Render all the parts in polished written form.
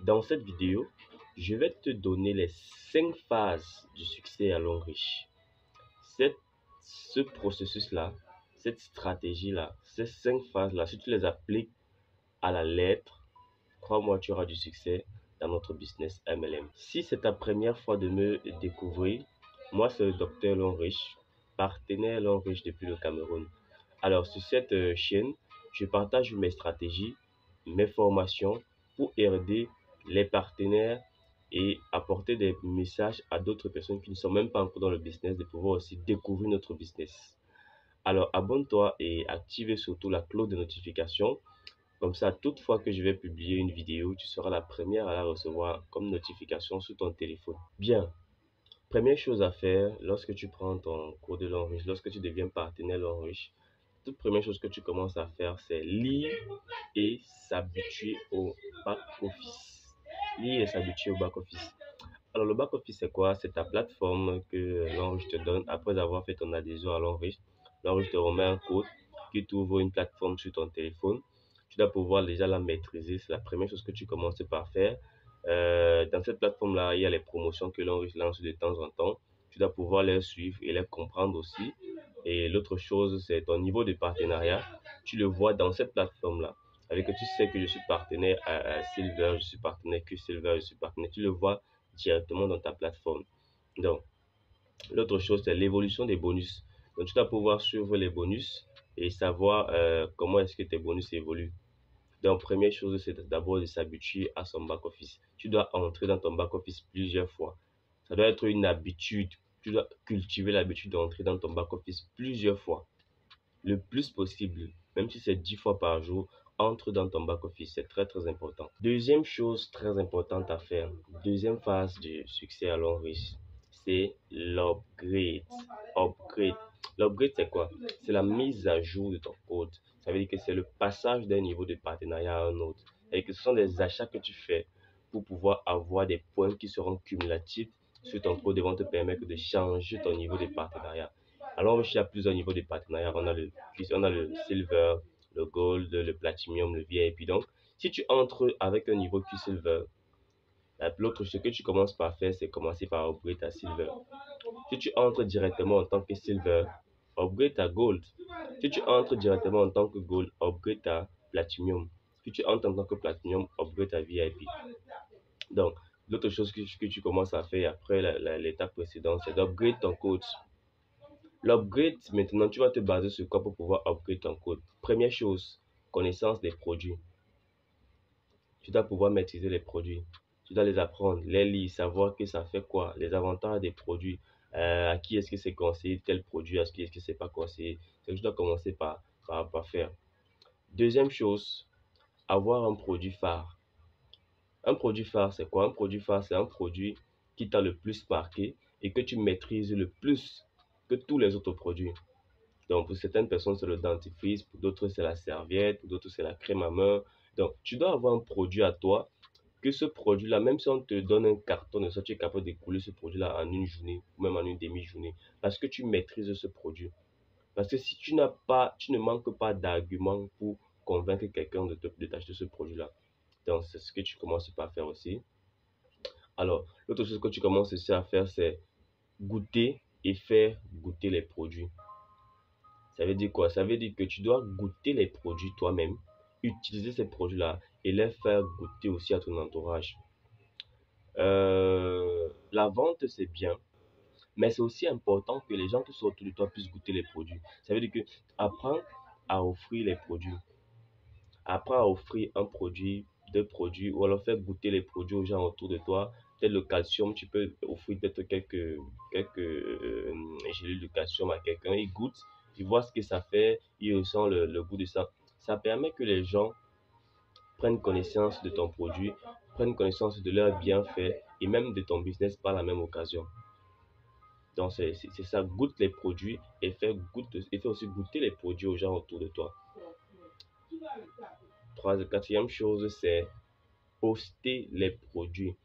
Dans cette vidéo, je vais te donner les 5 phases du succès à l'homme riche. Ce processus-là, cette stratégie-là, ces 5 phases-là, si tu les appliques à la lettre, crois-moi, tu auras du succès dans notre business MLM. Si c'est ta première fois de me découvrir, moi c'est le docteur L'Homme Riche, partenaire L'Homme Riche depuis le Cameroun. Alors sur cette chaîne, je partage mes stratégies, mes formations pour aider les partenaires et apporter des messages à d'autres personnes qui ne sont même pas encore dans le business de pouvoir aussi découvrir notre business. Alors abonne-toi et active surtout la cloche de notification. Comme ça, toute fois que je vais publier une vidéo, tu seras la première à la recevoir comme notification sur ton téléphone. Bien, première chose à faire lorsque tu prends ton cours de L'Homme Riche, lorsque tu deviens partenaire L'Homme Riche, toute première chose que tu commences à faire, c'est lire et s'habituer au back-office. Lire et s'habituer au back-office. Alors, le back-office, c'est quoi? C'est ta plateforme que L'Homme Riche te donne après avoir fait ton adhésion à L'Homme Riche. L'Homme Riche te remet un code qui t'ouvre une plateforme sur ton téléphone. Tu dois pouvoir déjà la maîtriser. C'est la première chose que tu commences par faire. Dans cette plateforme-là, il y a les promotions que L'Homme Riche lance de temps en temps. Tu dois pouvoir les suivre et les comprendre aussi. Et l'autre chose, c'est ton niveau de partenariat. Tu le vois dans cette plateforme-là. Avec que tu sais que je suis partenaire à Silver, je suis partenaire Q-Silver, je suis partenaire. Tu le vois directement dans ta plateforme. Donc, l'autre chose, c'est l'évolution des bonus. Donc, tu dois pouvoir suivre les bonus et savoir comment est-ce que tes bonus évoluent. Donc, première chose, c'est d'abord de s'habituer à son back-office. Tu dois entrer dans ton back-office plusieurs fois. Ça doit être une habitude. Tu dois cultiver l'habitude d'entrer dans ton back-office plusieurs fois. Le plus possible, même si c'est 10 fois par jour, entre dans ton back-office. C'est très, très important. Deuxième chose très importante à faire, deuxième phase du succès à L'Homme Riche, c'est l'upgrade. L'upgrade, c'est quoi? C'est la mise à jour de ton code. Ça veut dire que c'est le passage d'un niveau de partenariat à un autre. Et que ce sont des achats que tu fais pour pouvoir avoir des points qui seront cumulatifs sur ton code et vont te permettre de changer ton niveau de partenariat. Alors, il y a plusieurs niveaux de partenariat. On a le Silver, le Gold, le Platinum, le VIP. Donc, si tu entres avec un niveau Q-Silver, l'autre chose que tu commences par faire, c'est commencer par upgrade à Silver. Si tu entres directement en tant que Silver, upgrade à Gold. Si tu entres directement en tant que Gold, upgrade à Platinum. Si tu entres en tant que Platinum, upgrade à VIP. Donc, l'autre chose que tu commences à faire après l'étape précédente, c'est d'upgrade ton code. L'upgrade, maintenant, tu vas te baser sur quoi pour pouvoir upgrade ton code? Première chose, connaissance des produits. Tu dois pouvoir maîtriser les produits. Tu dois les apprendre, les lire, savoir que ça fait quoi, les avantages des produits, à qui est-ce que c'est conseillé tel produit, à qui est-ce que c'est pas conseillé. C'est que tu dois commencer par faire. Deuxième chose, avoir un produit phare. Un produit phare, c'est quoi? Un produit phare, c'est un produit qui t'a le plus marqué et que tu maîtrises le plus que tous les autres produits. Donc, pour certaines personnes, c'est le dentifrice, pour d'autres, c'est la serviette, pour d'autres, c'est la crème à main. Donc, tu dois avoir un produit à toi, que ce produit-là, même si on te donne un carton de ça, tu es capable d'écouler ce produit-là en une journée, ou même en une demi-journée, parce que tu maîtrises ce produit. Parce que si tu ne manques pas d'arguments pour convaincre quelqu'un de t'acheter ce produit-là. Donc, c'est ce que tu commences par faire aussi. Alors, l'autre chose que tu commences aussi à faire, c'est goûter et faire goûter les produits. Ça veut dire quoi? Ça veut dire que tu dois goûter les produits toi-même, utiliser ces produits-là et les faire goûter aussi à ton entourage. La vente, c'est bien, mais c'est aussi important que les gens qui sont autour de toi puissent goûter les produits. Ça veut dire que apprends à offrir les produits. Apprends à offrir un produit, deux produits, ou alors faire goûter les produits aux gens autour de toi. Tel le calcium, tu peux offrir peut-être quelques gélules de calcium à quelqu'un. Il goûte, il voit ce que ça fait, il ressent le goût de ça. Ça permet que les gens prennent connaissance de ton produit, prennent connaissance de leurs bienfaits et même de ton business par la même occasion. Donc, c'est ça, goûte les produits et fais aussi goûter les produits aux gens autour de toi. Quatrième chose, c'est poster les produits.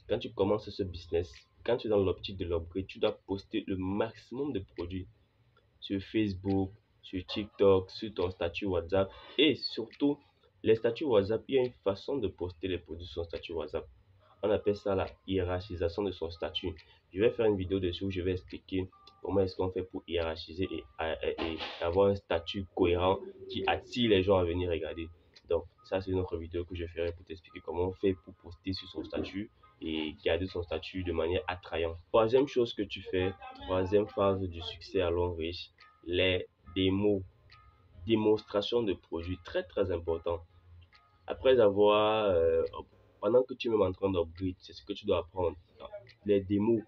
Quand tu commences ce business, quand tu es dans l'optique de l'upgrade, tu dois poster le maximum de produits sur Facebook, sur TikTok, sur ton statut WhatsApp et surtout Les statuts WhatsApp, il y a une façon de poster les produits sur son statut WhatsApp. On appelle ça la hiérarchisation de son statut. Je vais faire une vidéo dessus où je vais expliquer comment est-ce qu'on fait pour hiérarchiser et avoir un statut cohérent qui attire les gens à venir regarder. Donc, ça, c'est une autre vidéo que je ferai pour t'expliquer comment on fait pour poster sur son statut et garder son statut de manière attrayante. Troisième chose que tu fais, troisième phase du succès à long riche, les démos, démonstration de produits, très très important. Après avoir, pendant que tu es même en train d'upgrade, c'est ce que tu dois apprendre. Les démos,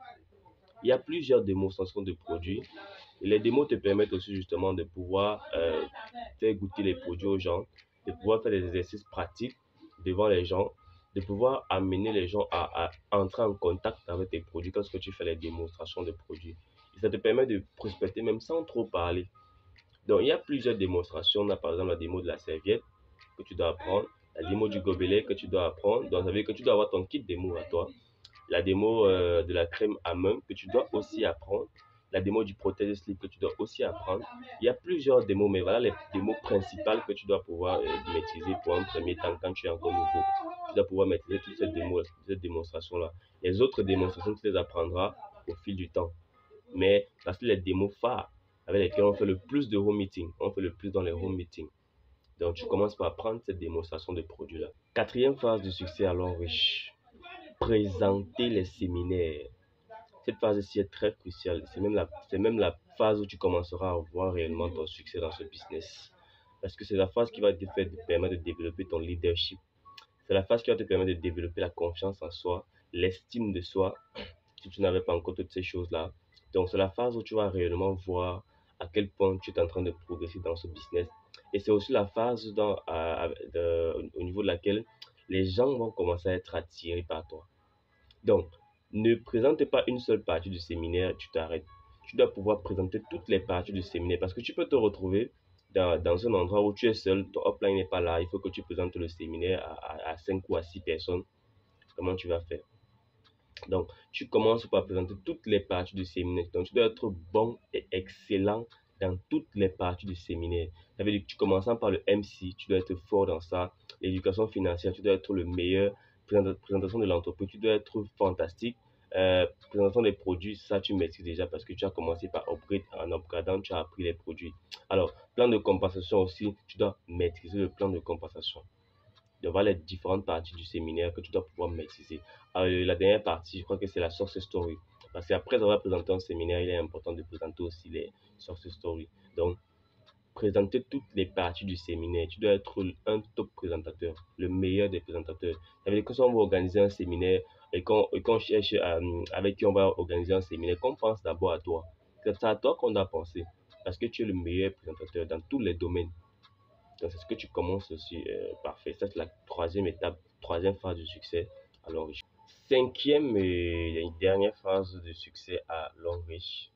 il y a plusieurs démonstrations de produits. Et les démos te permettent aussi justement de pouvoir faire goûter les produits aux gens, de pouvoir faire des exercices pratiques devant les gens, de pouvoir amener les gens à entrer en contact avec tes produits lorsque tu fais les démonstrations de produits. Et ça te permet de prospecter même sans trop parler. Donc, il y a plusieurs démonstrations. On a par exemple la démo de la serviette que tu dois apprendre, la démo du gobelet que tu dois apprendre. Donc, ça veut dire que tu dois avoir ton kit démo à toi. La démo de la crème à main que tu dois aussi apprendre. La démo du protège slip que tu dois aussi apprendre. Il y a plusieurs démos, mais voilà les démos principales que tu dois pouvoir maîtriser pour un premier temps quand tu es encore nouveau. Tu dois pouvoir maîtriser toutes ces démonstrations-là. Les autres démonstrations, tu les apprendras au fil du temps. Mais parce que les démos phares avec lesquelles on fait le plus de home meeting, on fait le plus dans les home meetings. Donc, tu commences par apprendre cette démonstration de produits-là. Quatrième phase du succès à long riche, présenter les séminaires. Cette phase-ci est très cruciale. C'est même la phase où tu commenceras à voir réellement ton succès dans ce business. Parce que c'est la phase qui va te permettre de développer ton leadership. C'est la phase qui va te permettre de développer la confiance en soi, l'estime de soi, si tu n'avais pas encore toutes ces choses-là. Donc, c'est la phase où tu vas réellement voir à quel point tu es en train de progresser dans ce business. Et c'est aussi la phase au niveau de laquelle les gens vont commencer à être attirés par toi. Donc, ne présente pas une seule partie du séminaire, tu t'arrêtes. Tu dois pouvoir présenter toutes les parties du séminaire parce que tu peux te retrouver dans un endroit où tu es seul, ton upline n'est pas là, il faut que tu présentes le séminaire à 5 ou à 6 personnes. Comment tu vas faire? Donc, tu commences par présenter toutes les parties du séminaire. Donc, tu dois être bon et excellent dans toutes les parties du séminaire. Ça veut dire que tu commences par le MC, tu dois être fort dans ça. L'éducation financière, tu dois être le meilleur. Présentation de l'entreprise, tu dois être fantastique. Présentation des produits, ça tu maîtrises déjà parce que tu as commencé par upgrade. En upgradant, tu as appris les produits. Alors, plan de compensation aussi, tu dois maîtriser le plan de compensation. Donc, voilà les différentes parties du séminaire que tu dois pouvoir maîtriser. Alors, la dernière partie, je crois que c'est la success story. Parce qu'après avoir présenté un séminaire, il est important de présenter aussi les success stories. Donc, présenter toutes les parties du séminaire. Tu dois être un top présentateur, le meilleur des présentateurs. Ça veut dire que si on va organiser un séminaire et qu'on cherche avec qui on va organiser un séminaire, qu'on pense d'abord à toi. C'est à toi qu'on doit penser. Parce que tu es le meilleur présentateur dans tous les domaines. Donc, c'est ce que tu commences aussi par faire. Ça, c'est la troisième étape, troisième phase du succès à long riche. Cinquième et dernière phase de succès à long riche,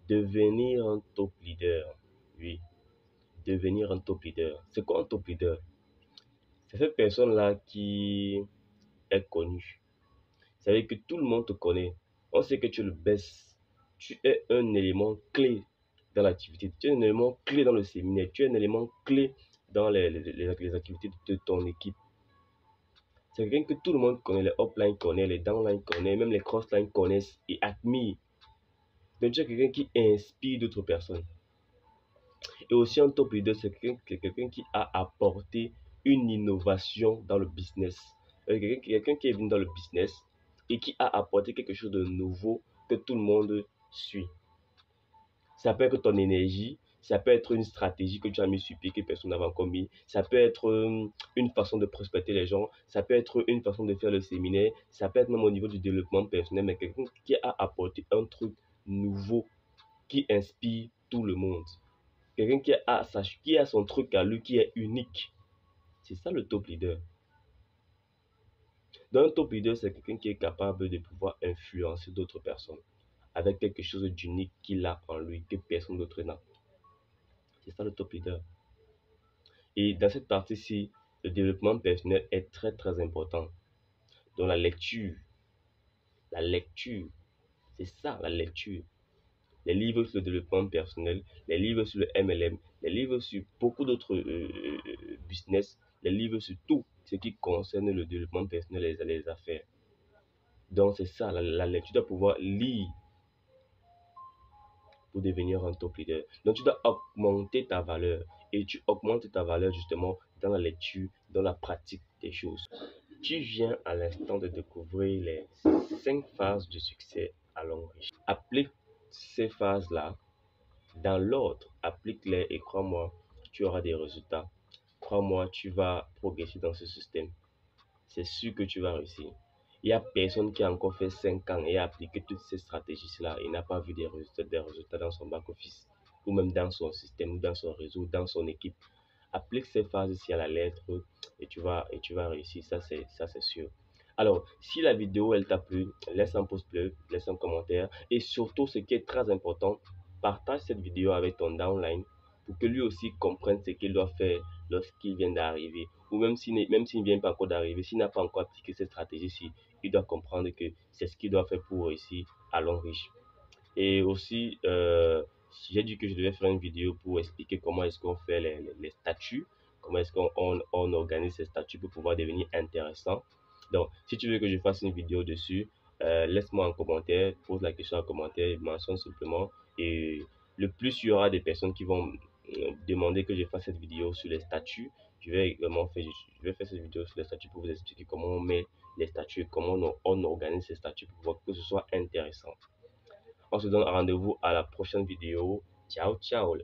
devenir un top leader. Oui, devenir un top leader. C'est quoi un top leader? C'est cette personne-là qui est connue. Ça veut dire que tout le monde te connaît. On sait que tu es le best. Tu es un élément clé dans l'activité. Tu es un élément clé dans le séminaire. Tu es un élément clé dans les activités de ton équipe. C'est quelqu'un que tout le monde connaît. Les uplines connaissent, les downlines connaissent, même les crosslines connaissent et admirent. Donc tu es quelqu'un qui inspire d'autres personnes. Et aussi un top leader, c'est quelqu'un qui a apporté une innovation dans le business. Quelqu'un qui est venu dans le business et qui a apporté quelque chose de nouveau que tout le monde suit. Ça peut être ton énergie, ça peut être une stratégie que tu as mis sur pied que personne n'avait encore mis, ça peut être une façon de prospecter les gens, ça peut être une façon de faire le séminaire, ça peut être même au niveau du développement personnel, mais quelqu'un qui a apporté un truc nouveau qui inspire tout le monde. Quelqu'un qui a son truc à lui, qui est unique. C'est ça le top leader. Donc, un top leader, c'est quelqu'un qui est capable de pouvoir influencer d'autres personnes avec quelque chose d'unique qu'il a en lui, que personne d'autre n'a. C'est ça le top leader. Et dans cette partie-ci, le développement personnel est très très important. Donc, la lecture, c'est ça la lecture. Les livres sur le développement personnel, les livres sur le MLM, les livres sur beaucoup d'autres business, les livres sur tout ce qui concerne le développement personnel et les affaires. Donc c'est ça, la lecture. Tu dois pouvoir lire pour devenir un top leader. Donc tu dois augmenter ta valeur. Et tu augmentes ta valeur justement dans la lecture, dans la pratique des choses. Tu viens à l'instant de découvrir les 5 phases du succès à long riche. Applique ces phases-là dans l'ordre. Applique-les et crois-moi, tu auras des résultats. Crois-moi, tu vas progresser dans ce système. C'est sûr que tu vas réussir. Il n'y a personne qui a encore fait 5 ans et a appliqué toutes ces stratégies-là et n'a pas vu des résultats dans son back-office, ou même dans son système, ou dans son réseau, dans son équipe. Applique ces phases ici à la lettre et tu vas réussir, ça c'est sûr. Alors, si la vidéo elle t'a plu, laisse un pouce bleu, laisse un commentaire et surtout ce qui est très important, partage cette vidéo avec ton downline pour que lui aussi comprenne ce qu'il doit faire lorsqu'il vient d'arriver ou même s'il ne vient pas encore d'arriver, s'il n'a pas encore appliqué cette stratégie-ci, il doit comprendre que c'est ce qu'il doit faire pour réussir à long riche. Et aussi, j'ai dit que je devais faire une vidéo pour expliquer comment est-ce qu'on fait les statuts, comment est-ce qu'on organise ces statuts pour pouvoir devenir intéressant. Donc, si tu veux que je fasse une vidéo dessus, laisse-moi un commentaire, pose la question en commentaire, mentionne simplement. Et le plus il y aura des personnes qui vont demander que je fasse cette vidéo sur les statuts, je vais également faire, je vais faire cette vidéo sur les statuts pour vous expliquer comment on met les statuts, comment on organise ces statuts pour pouvoir que ce soit intéressant. On se donne rendez-vous à la prochaine vidéo. Ciao, ciao.